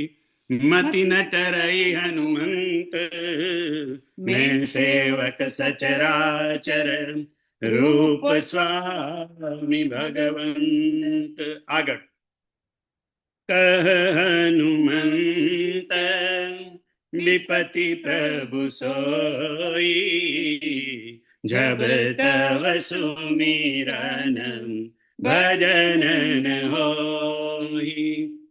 मति न टरई हनुमंत, मैं सेवक सचराचर रूप स्वामी भगवंत। આગળ कह हनुमंत विपति प्रभु सोई, जब तव सुमिरन भजन न होई।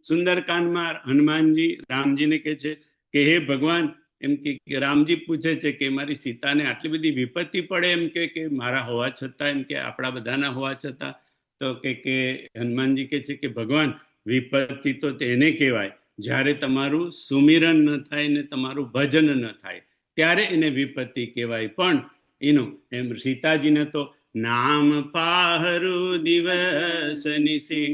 સુંદરકાંડમાં હનુમાનજી રામજીને કહે છે કે હે ભગવાન, એમ કે રામજી પૂછે છે કે મારી સીતાને આટલી બધી વિપત્તિ પડે એમ કે મારા હોવા છતાં, એમ કે આપણા બધાના હોવા છતાં, તો કે હનુમાનજી કહે છે કે ભગવાન, વિપત્તિ તો તેને કહેવાય જ્યારે તમારું સુમિરન ન થાય ને તમારું ભજન ન થાય, ત્યારે એને વિપત્તિ કહેવાય. પણ એનું એમ સીતાજીને તો નામ પાહરું દિવસ નિશી,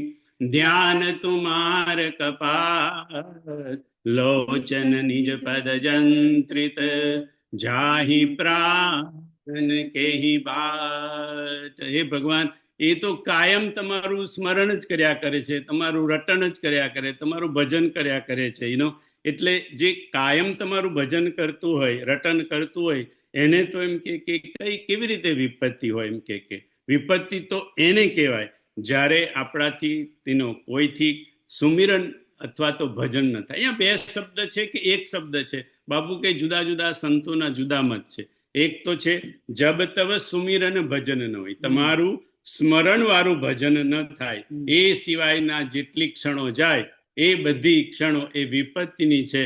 ધ્યાન તુમાર કપાળ, લોચન નિજ પદ જંત્રિત, જાહી પ્રાણ કેહી બાટ. હે ભગવાન, એ તો કાયમ તમારું સ્મરણ જ કર્યા કરે છે, તમારું રટન જ કર્યા કરે, તમારું ભજન કર્યા કરે છે. એટલે જે કાયમ તમારું ભજન કરતું હોય, રટન કરતું હોય, એને તો એમ કે કેવી રીતે વિપત્તિ હોય? એમ કે વિપત્તિ તો એને કહેવાય જ્યારે આપણાથી કોઈથી સુમિરન અથવા તો ભજન ન થાય. અહીંયા બે શબ્દ છે કે એક શબ્દ છે? બાપુ કે જુદા જુદા સંતોના જુદા મત છે. એક તો છે જબ તવ સુમિરન ભજન ન હોય, તમારું સ્મરણ વાળું ભજન ન થાય, એ સિવાયના જેટલી ક્ષણો જાય એ બધી ક્ષણો એ વિપત્તિની છે.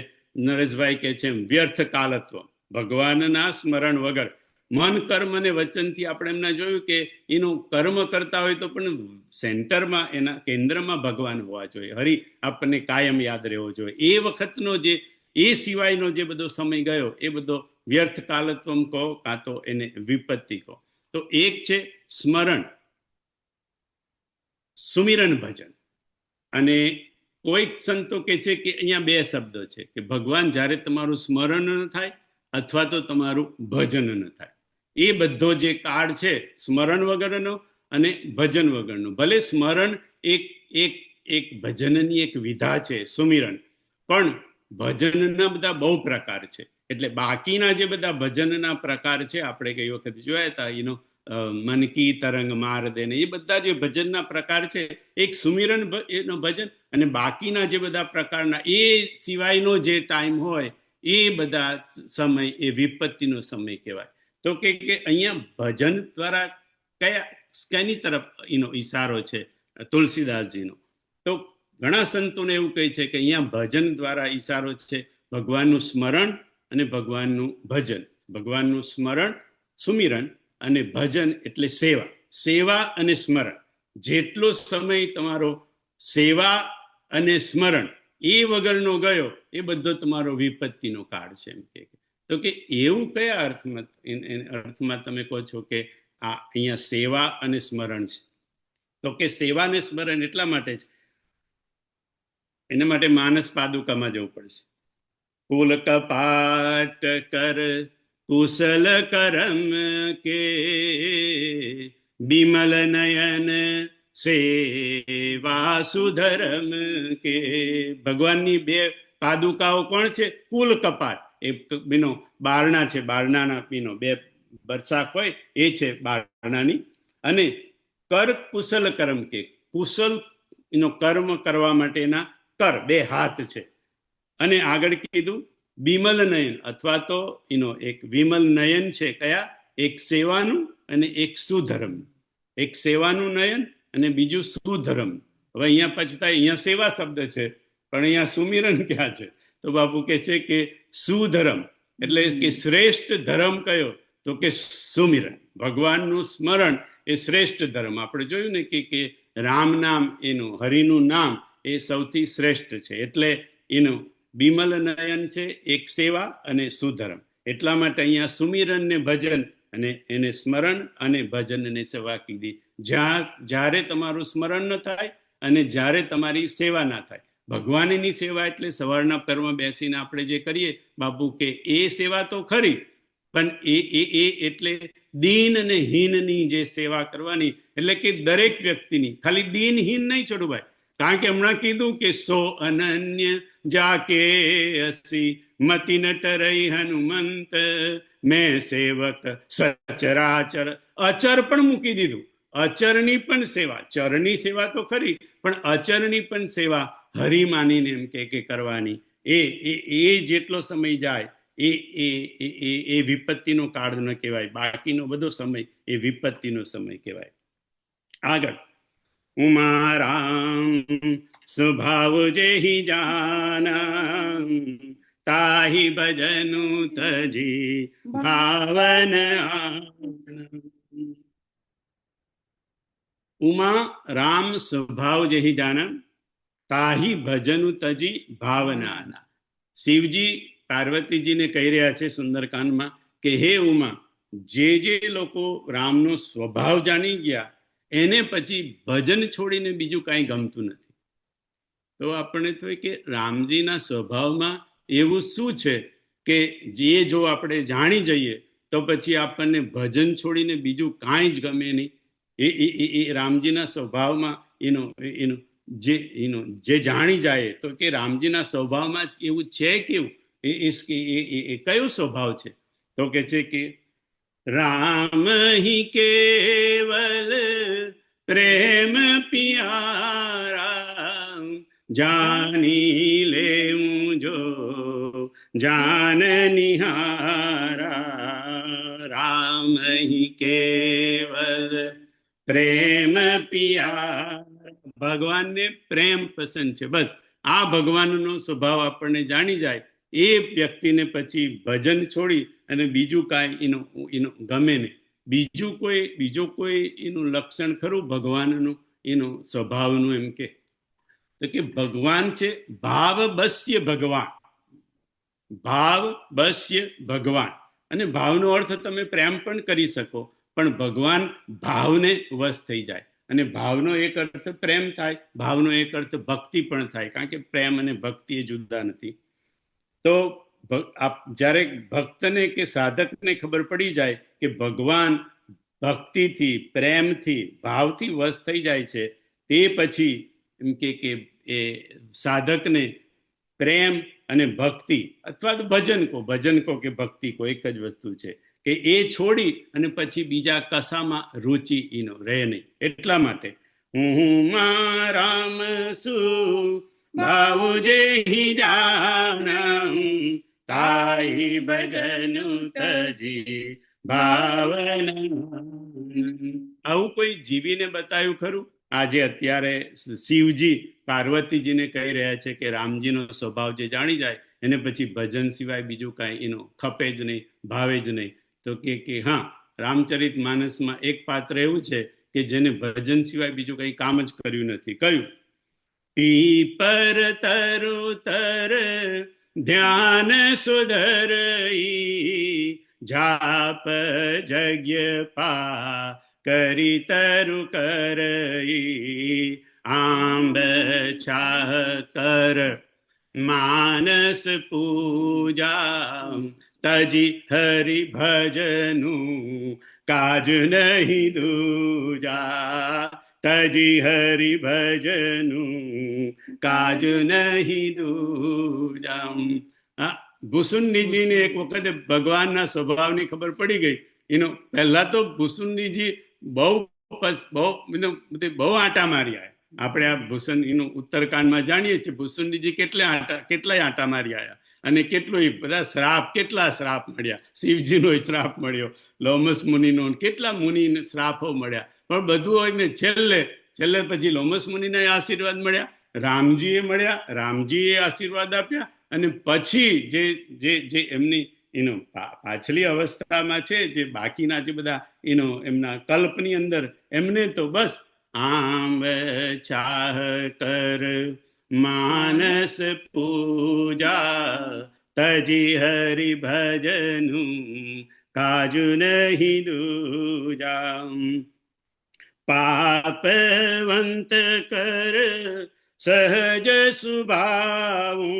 નરેશભાઈ કે છે વ્યર્થ કાલત્વ, ભગવાનના સ્મરણ વગર મન કર્મ અને વચનથી આપણે એમને જોયું કે એનું કર્મ કરતા હોય તો પણ સેન્ટરમાં, એના કેન્દ્રમાં ભગવાન હોવા જોઈએ, હરિ આપણને કાયમ યાદ રહેવો જોઈએ. એ વખતનો જે એ સિવાયનો જે બધો સમય ગયો એ બધો વ્યર્થ કાલત્વમ કહો કાં તો એને વિપત્તિ કહો. તો એક છે સ્મરણ, સુમિરન ભજન. અને કોઈક સંતો કે છે કે અહીંયા બે શબ્દો છે કે ભગવાન જ્યારે તમારું સ્મરણ ન થાય અથવા તો તમારું ભજન ન થાય, એ બધો જે કાળ છે સ્મરણ વગરનો અને ભજન વગરનો. ભલે સ્મરણ એક ભજનની એક વિધા છે, સુમિરન, પણ ભજનના બધા બહુ પ્રકાર છે. એટલે બાકીના જે બધા ભજનના પ્રકાર છે, આપણે ગઈ વખત જોયા હતા, મન કી તરંગ માર દેને, એ બધા જે ભજનના પ્રકાર છે, એક સુમિરન એનો ભજન, અને બાકીના જે બધા પ્રકારના એ સિવાયનો જે ટાઈમ હોય એ બધા સમય એ વિપત્તિનો સમય કહેવાય. તો કે અહીંયા ભજન દ્વારા કયાની તરફ એનો ઈશારો છે તુલસીદાસજીનો? તો ઘણા સંતોને એવું કહે છે કે અહીંયા ભજન દ્વારા ઈશારો છે ભગવાનનું સ્મરણ અને ભગવાનનું ભજન. ભગવાનનું સ્મરણ સુમિરન અને ભજન એટલે સેવા. સેવા અને સ્મરણ, જેટલો સમય તમારો સેવા અને સ્મરણ એ વગરનો ગયો એ બધો તમારો વિપત્તિનો કાળ છે. એમ કે તો કે એવું કયા અર્થમાં તમે કહો છો કે આ અહીંયા સેવા અને સ્મરણ છે? તો કે સેવા અને સ્મરણ એટલા માટે જ, એના માટે માનસ પાદુકામાં જવું પડશે. કુલ કપાટ કર કુશલ કરમ કે, બિમલ નયન સેવા સુધરમ કે. ભગવાનની બે પાદુકાઓ કોણ છે? કુલ કપાટ, એ બારણા છે, બારણાના બે બરસાક હોય એ છે બારણાની. અને કર કુશલ કર્મ કે, કુશલ કર્મ કરવા માટેના કર, બે હાથ છે. અને આગળ કીધું બિમલ નયન, અથવા તો એક વિમલ નયન છે. કયા? એક સેવાનું અને એક સુધર્મ. એક સેવાનું નયન અને બીજું સુધર્મ. હવે અહીંયા પાછું થાય, અહીંયા સેવા શબ્દ છે પણ અહીંયા સુમિરન ક્યાં છે? તો બાપુ કહે છે કે સુધર્મ એટલે કે શ્રેષ્ઠ ધર્મ કયો? તો કે સુમિરન. ભગવાનનું સ્મરણ એ શ્રેષ્ઠ ધર્મ. આપણે જોયું ને કે રામ નામ, એનું હરિનું નામ એ સૌથી શ્રેષ્ઠ છે. એટલે એનું બિમલ નયન છે, એક સેવા અને સુધર્મ. એટલા માટે અહીંયા સુમિરન ને ભજન અને એને સ્મરણ અને ભજનને સેવા કીધી. જ્યારે તમારું સ્મરણ ન થાય અને જ્યારે તમારી સેવા ના થાય. ભગવાનની સેવા એટલે સવારના પરમાં બેસીને આપણે જે કરીએ બાપુ કે એ સેવા તો ખરી, પણ એ એટલે દીન અને હીનની જે સેવા કરવાની, એટલે કે દરેક વ્યક્તિની, ખાલી દીનહીન નહીં છોડુભાઈ, કારણ કે હમણાં કીધું કે સો અનન્ય જાકે અસી મતિ ન ટરઈ હનુમંત મેં સેવક સચરાચર, અચર પણ મૂકી દીધું, અચરની પણ સેવા, ચરની સેવા તો ખરી પણ અચરની પણ સેવા હરિ માનીને એમ કે કરવાની. એ જેટલો સમય જાય એ વિપત્તિનો કાળ ન કહેવાય, બાકીનો બધો સમય એ વિપત્તિનો સમય કહેવાય. આગળ, ઉમારામ સ્વભાવ જેહી જાના તાહી ભજનુ તજી ભાવન. ઉમા રામ સ્વભાવ જેહી જાના તાહી ભજનુ તજી ભાવના. શિવજી પાર્વતીજીને કહી રહ્યા છે સુંદરકાંડમાં કે હે ઉમા, જે લોકો રામનો સ્વભાવ જાણી ગયા એને પછી ભજન છોડીને બીજું કાંઈ ગમતું નથી. તો આપણે તો કે રામજીના સ્વભાવમાં એવું શું છે કે જે જો આપણે જાણી જઈએ તો પછી આપણને ભજન છોડીને બીજું કાંઈ જ ગમે નહીં. એ રામજીના સ્વભાવમાં જે જાણી જાય તો કે રામજીના સ્વભાવમાં એવું છે કેવું, એ કયો સ્વભાવ છે? તો કે છે કે રામ હી કેવલ પ્રેમ પિયારા જાની લે જો જાન નિહારા. રામ હી કેવલ પ્રેમ પિયારા, ભગવાનને પ્રેમ પસંદ છે બસ. આ ભગવાનનો સ્વભાવ આપણને જાણી જાય એ વ્યક્તિને પછી ભજન છોડી અને બીજું કાંઈ એનો ગમે નહીં. બીજો કોઈ એનું લક્ષણ ખરું ભગવાનનું, એનું સ્વભાવનું? એમ કે તો કે ભગવાન છે ભાવ બસ્ય ભગવાન, ભાવ બસ્ય ભગવાન. અને ભાવનો અર્થ તમે પ્રેમ પણ કરી શકો, પણ ભગવાન ભાવને વશ થઈ જાય. અને ભાવનો એક અર્થ પ્રેમ થાય, ભાવનો એક અર્થ ભક્તિ પણ થાય, કારણ કે પ્રેમ અને ભક્તિ એ જુદા નથી. તો જ્યારે ભક્તને કે સાધકને ખબર પડી જાય કે ભગવાન ભક્તિથી, પ્રેમથી, ભાવથી વશ થઈ જાય છે, તે પછી એમ કે એ સાધકને પ્રેમ અને ભક્તિ, અથવા તો ભજન કહો કે ભક્તિ કહો, એક જ વસ્તુ છે કે એ છોડી અને પછી બીજા કશામાં રુચિ એનો રહે નહીં. એટલા માટે હું રામ સુ ભાવ જેહી જાના તાહી ભજનુ તજી ભાવના. આવું કોઈ જીવીને બતાવ્યું ખરું? આજે અત્યારે શિવજી પાર્વતીજીને કહી રહ્યા છે કે રામજીનો સ્વભાવ જે જાણી જાય એને પછી ભજન સિવાય બીજું કાંઈ એનો ખપે જ નહીં, ભાવે જ નહીં. તો કે હા, રામચરિત માનસમાં એક પાત્ર એવું છે કે જેને ભજન સિવાય બીજું કંઈ કામ જ કર્યું નથી. કયું? પીપર તરુ તર ધ્યાન સુધરઈ જાપ જગ્ય પા કરી તરુ કરઈ આંબ છાહ કર માનસ પૂજા તજી હરિ ભજનું કાજ નહીં દૂજા. તજી હરિ ભજનું કાજ નહીં દૂજા. ભૂસુંડીજીને એક વખત ભગવાનના સ્વભાવની ખબર પડી ગઈ. પહેલા તો ભૂસુંડીજી બહુ આંટા માર્યા. આપણે આ ભૂષણ ઉત્તરકાંડમાં જાણીએ છીએ ભૂસુંડીજી કેટલાય આંટા મારી આવ્યા અને કેટલા શ્રાપ મળ્યા. શિવજીનો શ્રાપ મળ્યો, લોમસ મુનિનો, કેટલા મુનિને શ્રાપો મળ્યા, પણ બધું હોય ને છેલ્લે પછી લોમસ મુનિના આશીર્વાદ મળ્યા, રામજીએ આશીર્વાદ આપ્યા. અને પછી જે એમની પાછલી અવસ્થામાં છે, જે બાકીના જે બધા એમના કલ્પની અંદર, એમને તો બસ આંબ ચાહ કર માનસ પૂજા તજી હરિ ભજનું કાજુ નહીં દૂજા. પાપવંત કર સહજ સ્વભાવું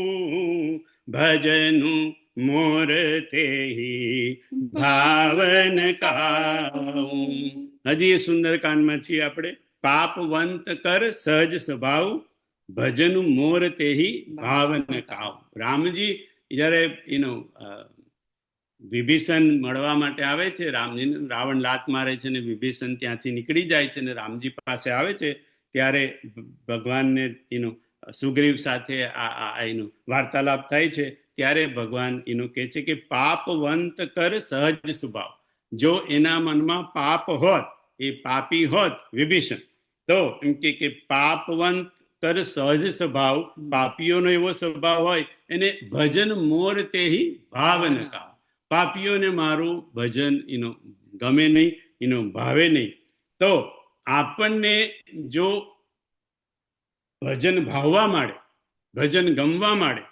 ભજનું મોર તેહી ભાવન કાઉ. હજી એ સુંદરકાંડમાં છીએ આપણે. પાપવંત કર સહજ સ્વભાવ, ભજન મોર તેહી ભાવન કાઉ. રામજી જયારે વિભીષણ મળવા માટે આવે છે, રામજી રાવણ લાત મારે છે ને વિભીષણ ત્યાંથી નીકળી જાય છે ને રામજી પાસે આવે છે, ત્યારે ભગવાનને સુગ્રીવ સાથે એનો વાર્તાલાપ થાય છે. ત્યારે ભગવાન કહે છે કે પાપવંત કર સહજ સ્વભાવ. જો એના મનમાં પાપ હોત, એ પાપી હોત વિભીષણ, તો એમ કે પાપવંત કર સહજ સ્વભાવ, પાપીઓનો એવો સ્વભાવ હોય, એને ભજન મોર તેહી ભાવન કાવ. પાપીઓને મારું ભજન ગમે નહીં, ભાવે નહીં. તો આપણને જો ભજન ભાવવા માંડે, ભજન ગમવા માંડે,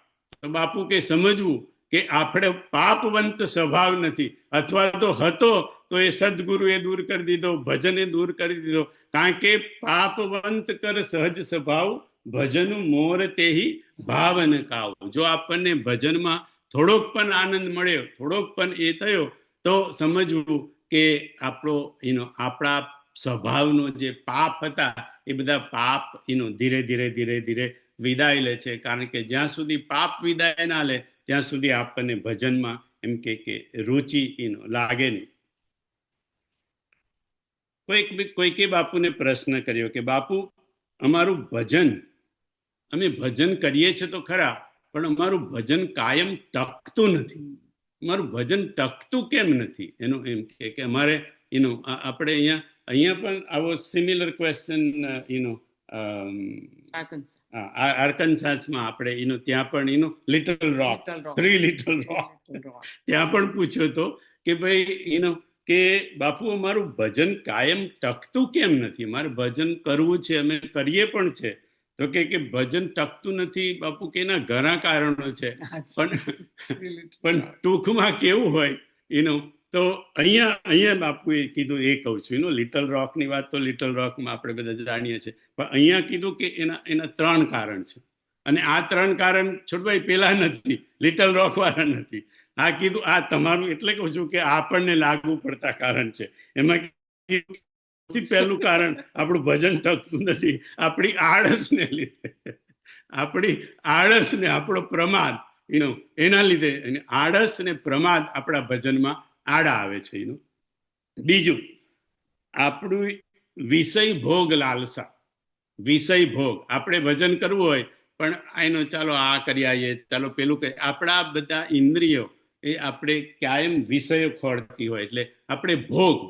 તો બાપુ કે સમજવું કે આપણે પાપવંત સ્વભાવ નથી, અથવા તો હતો તો એ સદગુરુએ દૂર કરી દીધો, ભજને દૂર કરી દીધો. કારણ કે પાપવંત કર સહજ સ્વભાવ, ભજન મોર તેહી ભાવન કાવ. જો આપણને ભજનમાં થોડોક પણ આનંદ મળ્યો, થોડોક પણ એ થયો, તો સમજવું કે આપણા સ્વભાવનો જે પાપ હતા, એ બધા પાપ ધીરે ધીરે ધીરે ધીરે વિદાય લે છે. કારણ કે જ્યાં સુધી પાપ વિદાય ના લે, ત્યાં સુધી આપણને ભજનમાં એમ કે રુચિ લાગે નહીં. કોઈકે બાપુને પ્રશ્ન કર્યો કે બાપુ, અમારું ભજન, અમે ભજન કરીએ છીએ તો ખરા, પણ અમારું ભજન કાયમ ટકતું નથી. અમારું ભજન ટકતું કેમ નથી? એનું એમ કે અમારે આપણે અહીંયા પણ આવો સિમિલર ક્વેશ્ચન આર્કન્સાસમાં આપણે ત્યાં પણ લિટલ રોક, 3 લિટલ રોક, ત્યાં પણ પૂછ્યો હતો કે ભાઈ કે બાપુ અમારું ભજન કાયમ ટકતું કેમ નથી? અમારે ભજન કરવું છે, અમે કરીએ પણ છે. તો કે ભજન ટકતું નથી બાપુ, કે એના ઘણા કારણો છે, પણ ટૂંકમાં કેવું હોય તો અહીંયા બાપુએ કીધું, એ કહું છું. લિટલ રોકની વાત તો લિટલ રોકમાં આપણે બધા જાણીએ છીએ, પણ અહીંયા કીધું કે એના 3 કારણ છે. અને આ 3 કારણ છોટભાઈ પેલા નથી, લિટલ રોક વાળા નથી. આ કીધું આ તમારું, એટલે કહું છું કે આપણને લાગુ પડતા કારણ છે. એમાં પહેલું કારણ આપણું ભજન ટકતું નથી, આપણી આળસને લીધે, આપણી આળસ ને આપણો પ્રમાદ, એના લીધે આળસ ને પ્રમાદ આપણા ભજનમાં આડા આવે છે. બીજું, આપણું વિષય ભોગ લાલસા. વિષય ભોગ, આપણે ભજન કરવું હોય પણ ચાલો આ કરી આવીએ, ચાલો પેલું કરીએ. આપણા બધા ઇન્દ્રિયો એ આપણે કાયમ વિષયો ખોળતી હોય, એટલે આપણે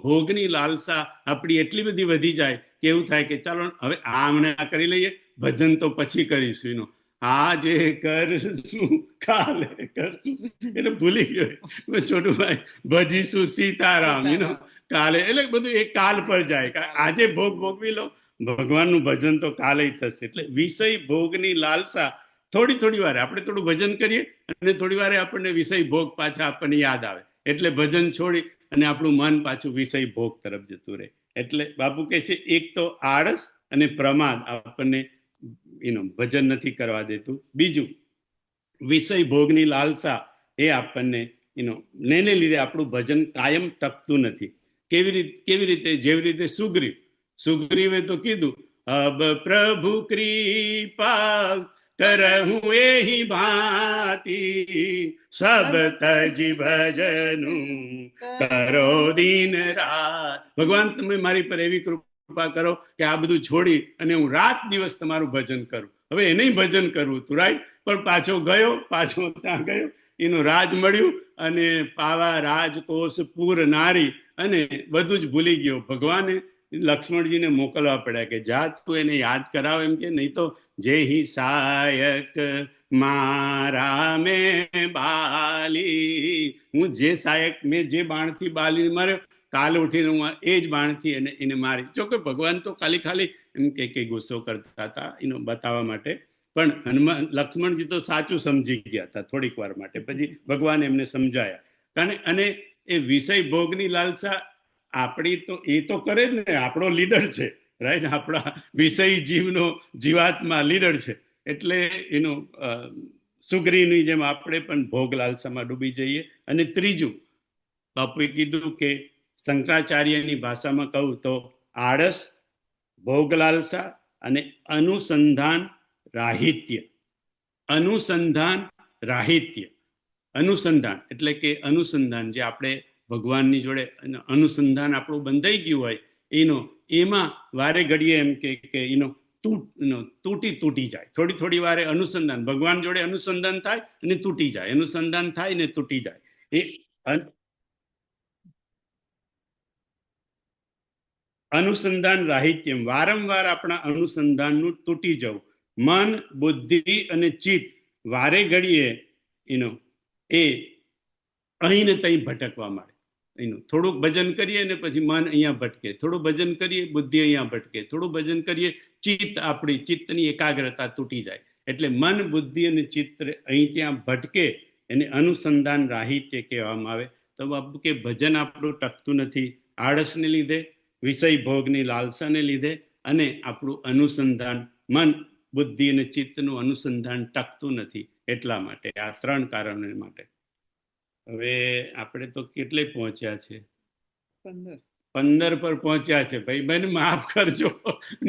ભોગની લાલસા આપણી એટલી બધી વધી જાય કે એવું થાય કે ચાલો હવે આ કરી લઈએ, ભજન તો પછી કરીશું. આજે કરશું કાલે કરશું, એટલે ભૂલી ગયો છોટુભાઈ, ભજીશું સીતારામ કાલે, એટલે બધું એ કાલ પર જાય. આજે ભોગવી લો, ભગવાનનું ભજન તો કાલે થશે. એટલે વિષય ભોગની લાલસા, થોડી વાર આપણે થોડું ભજન કરીએ અને થોડી વાર આપણને વિષય ભોગ પાછા આપણને યાદ આવે, એટલે ભજન છોડી અને આપણું મન પાછું વિષય ભોગ તરફ જતું રહે. એટલે બાપુ કહે છે, એક તો આળસ અને પ્રમાદ આપણને ભજન નથી કરવા દેતું. બીજું, વિષય ભોગની લાલસા, એ આપણને એને લીધે આપણું ભજન કાયમ ટકતું નથી. કેવી રીતે? જેવી રીતે સુગ્રીવે તો કીધું, અબ પ્રભુ કૃપા કરહું એહી ભાંતિ, સબ તજી ભજનું કરો દિન રાત. ભગવાન તમે મારી પર એવી કૃપા કરો કે આ બધું છોડી અને હું રાત દિવસ તમારું ભજન કરું. હવે એને ભજન કરવું તું, રાઈટ? પણ પાછો ત્યાં ગયો, એનું રાજ મળ્યું અને પાવા રાજકોષ પૂર નારી, અને બધું જ ભૂલી ગયો. ભગવાને લક્ષ્મણજીને મોકલવા પડ્યા કે જા તું એને યાદ કરાવ, એમ કે નહીં તો જે હિ સાયક મારા મેં બાલી, હું જે સાયક મેં જે બાણથી બાલી માર્યો, કાલે ઉઠીને હું એ જ બાણથી એને મારી. જો કે ભગવાન તો ખાલી એમ કે ગુસ્સો કરતા હતા બતાવવા માટે, પણ લક્ષ્મણજી તો સાચું સમજી ગયા હતા થોડીક વાર માટે. પછી ભગવાન એમને સમજાયા. અને એ વિષય ભોગની લાલસા આપણી તો એ તો કરે જ ને, આપણો લીડર છે, રાઈટ? આપણા વિષય જીવનો જીવાત્મા લીડર છે. એટલે સુગ્રીની જેમ આપણે પણ ભોગ લાલસામાં ડૂબી જઈએ. અને ત્રીજું બાપુએ કીધું કે શંકરાચાર્યની ભાષામાં કહું તો આળસ, ભોગ લાલસા અને અનુસંધાન રાહિત્ય. અનુસંધાન રાહિત્ય, અનુસંધાન એટલે કે અનુસંધાન જે આપણે ભગવાનની જોડે અનુસંધાન આપણું બંધાઈ ગયું હોય એનો, એમાં વારે ઘડીએ એમ કે એનો તૂટી જાય. થોડી થોડી વારે અનુસંધાન ભગવાન જોડે અનુસંધાન થાય અને તૂટી જાય, અનુસંધાન થાય ને તૂટી જાય. એ અનુસંધાન રાહિત્યમ, વારંવાર આપણા અનુસંધાનનું તૂટી જવું. મન, બુદ્ધિ અને ચિત્ત વારે ઘડીએ એ અહીં ને તહીં ભટકવા માંડે. એનું થોડુંક ભજન કરીએ ને પછી મન અહીંયા ભટકે, થોડું ભજન કરીએ બુદ્ધિ અહીંયા ભટકે, થોડું ભજન કરીએ ચિત્ત, આપણી ચિત્તની એકાગ્રતા તૂટી જાય. એટલે મન, બુદ્ધિ અને ચિત્ત અહીં ત્યાં ભટકે એને અનુસંધાન રાહિત્ય કહેવામાં આવે. તો બાપુ કે ભજન આપણું ટકતું નથી આળસને લીધે, વિષય ભોગની લાલસાને લીધે, અને આપણું અનુસંધાન મન, બુદ્ધિ અને ચિત્તનું અનુસંધાન ટકતું નથી. એટલા માટે આ 3 કારણો માટે. હવે આપણે તો કેટલે પહોંચ્યા છે? 15 પર પહોંચ્યા છે. ભાઈ બહેન માફ કરજો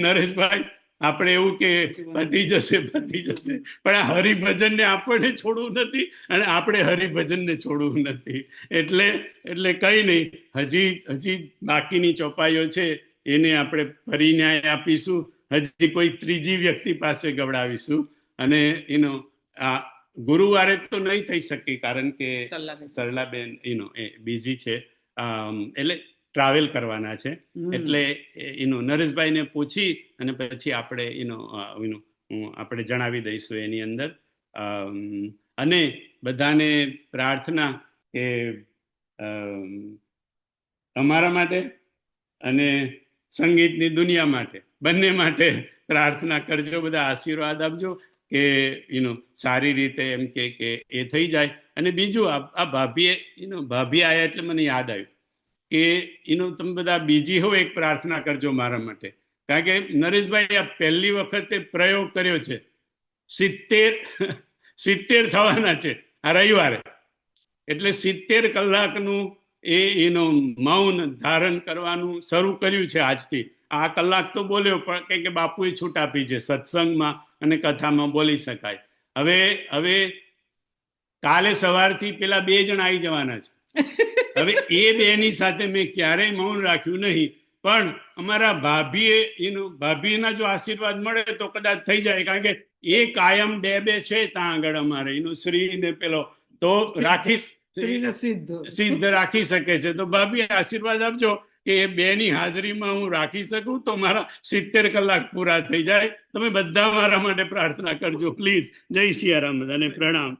નરેશભાઈ, આપણે એવું કે પતી જશે પતી જશે, પણ આ હરિભજનને આપણને છોડવું નથી અને આપણે હરિભજનને છોડવું નથી. એટલે કઈ નહીં, હજી બાકીની ચોપાઈઓ છે એને આપણે ફરી ન્યાય આપીશું, હજી કોઈ ત્રીજી વ્યક્તિ પાસે ગવડાવીશું. અને આ ગુરુવારે તો નહીં થઈ શકે કારણ કે સરલાબેન એ બીજી છે, એટલે ટ્રાવેલ કરવાના છે. એટલે નરેશભાઈને પૂછી અને પછી આપણે આપણે જણાવી દઈશું એની અંદર. અને બધાને પ્રાર્થના કે અમારા માટે અને સંગીતની દુનિયા માટે, બંને માટે પ્રાર્થના કરજો, બધા આશીર્વાદ આપજો કે સારી રીતે એમ કે એ થઈ જાય. અને બીજું આ ભાભી આયા એટલે મને યાદ આવ્યું કે તમે બધા બીજી હો એક પ્રાર્થના કરજો મારા માટે. કારણ કે નરેશભાઈ આ પહેલી વખતે પ્રયોગ કર્યો છે, 70 થવાના છે આ રવિવારે, એટલે 70 કલાકનું મૌન ધારણ કરવાનું શરૂ કર્યું છે આજથી. આ કલાક તો બોલ્યો પણ કે બાપુએ છૂટ આપી છે, સત્સંગમાં અને કથામાં બોલી શકાય. હવે કાલે સવારથી પેલા 2 જણ આવી જવાના છે. હવે એ 2ની સાથે મેં ક્યારેય મૌન રાખ્યું નહીં, પણ અમારા ભાભીના જો આશીર્વાદ મળે તો કદાચ થઈ જાય, કારણ કે એ કાયમ 2 છે ત્યાં આગળ અમારે શ્રી ને પેલો તો રાખીશ, સિદ્ધ રાખી શકે છે. તો ભાભી આશીર્વાદ આપજો કે એ 2ની હાજરીમાં હું રાખી શકું તો મારા 70 કલાક પૂરા થઈ જાય. તમે બધા મારા માટે પ્રાર્થના કરજો પ્લીઝ. જય સિયારામ, બધાને પ્રણામ.